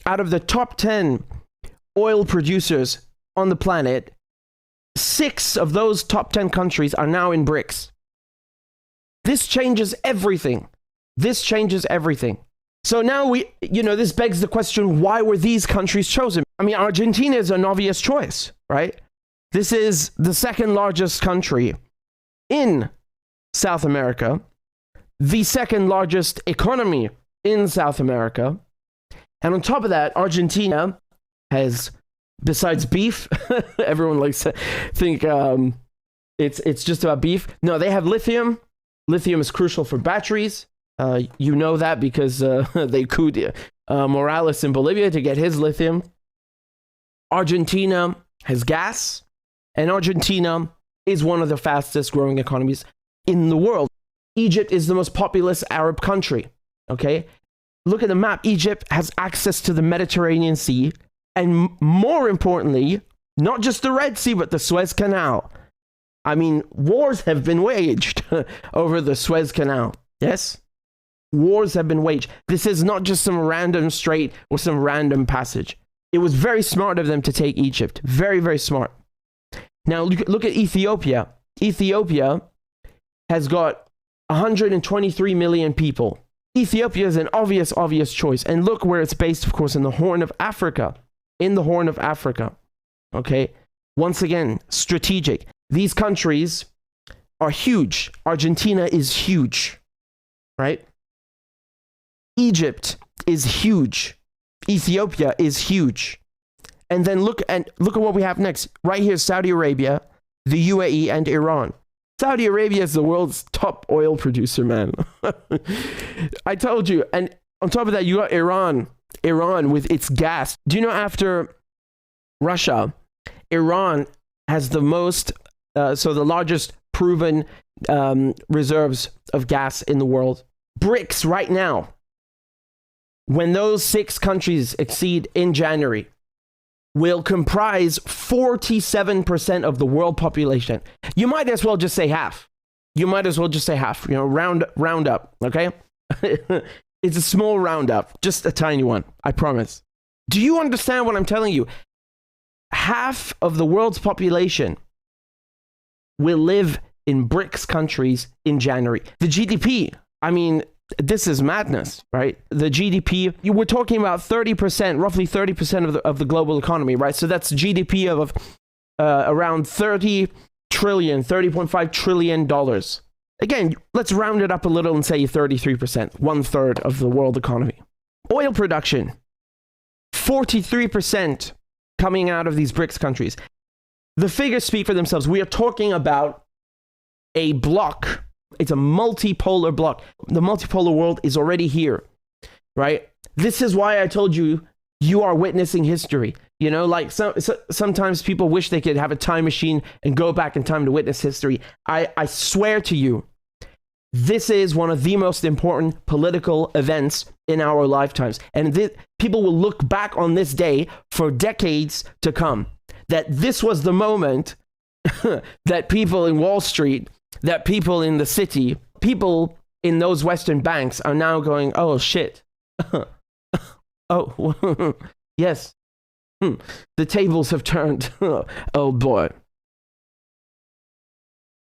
out of the top 10 oil producers on the planet, 6 of those top 10 countries are now in BRICS. This changes everything. This changes everything. So now this begs the question, why were these countries chosen? I mean, Argentina is an obvious choice, right? This is the second largest country in South America, the second largest economy in South America. And on top of that, Argentina has, besides beef, everyone likes to think it's just about beef. No, they have lithium. Lithium is crucial for batteries. You know that because they couped Morales in Bolivia to get his lithium. Argentina has gas, and Argentina is one of the fastest growing economies in the world. Egypt is the most populous Arab country, okay? Look at the map. Egypt has access to the Mediterranean Sea, and more importantly, not just the Red Sea, but the Suez Canal. I mean, wars have been waged over the Suez Canal, yes? Wars have been waged. This is not just some random strait or some random passage. It was very smart of them to take Egypt. Very, very smart. Now, look at Ethiopia. Ethiopia has got 123 million people. Ethiopia is an obvious choice. And look where it's based, of course, in the Horn of Africa. In the Horn of Africa. Okay? Once again, strategic. These countries are huge. Argentina is huge. Right? Egypt is huge. Ethiopia is huge. And then look at what we have next. Right here, Saudi Arabia, the UAE, and Iran. Saudi Arabia is the world's top oil producer, man. I told you. And on top of that, you got Iran. Iran with its gas. Do you know after Russia, Iran has the most, the largest proven reserves of gas in the world. BRICS right now, when those 6 countries exceed in January, will comprise 47% of the world population. You might as well just say half. You might as well just say half. You know, round up, okay? It's a small roundup, just a tiny one, I promise. Do you understand what I'm telling you? Half of the world's population will live in BRICS countries in January. The GDP, I mean, this is madness, right? The GDP, you were talking about 30%, roughly 30% of the global economy, right? So that's GDP of around 30.5 trillion dollars. Again, let's round it up a little and say 33%, 1/3 of the world economy. Oil production, 43% coming out of these BRICS countries. The figures speak for themselves. We are talking about a block. It's a multipolar block. The multipolar world is already here, right? This is why I told you, you are witnessing history. You know, like sometimes people wish they could have a time machine and go back in time to witness history. I swear to you, this is one of the most important political events in our lifetimes. And people will look back on this day for decades to come. That this was the moment that people in Wall Street, that people in the city, people in those Western banks are now going, oh, shit. Oh, yes. The tables have turned. Oh, boy.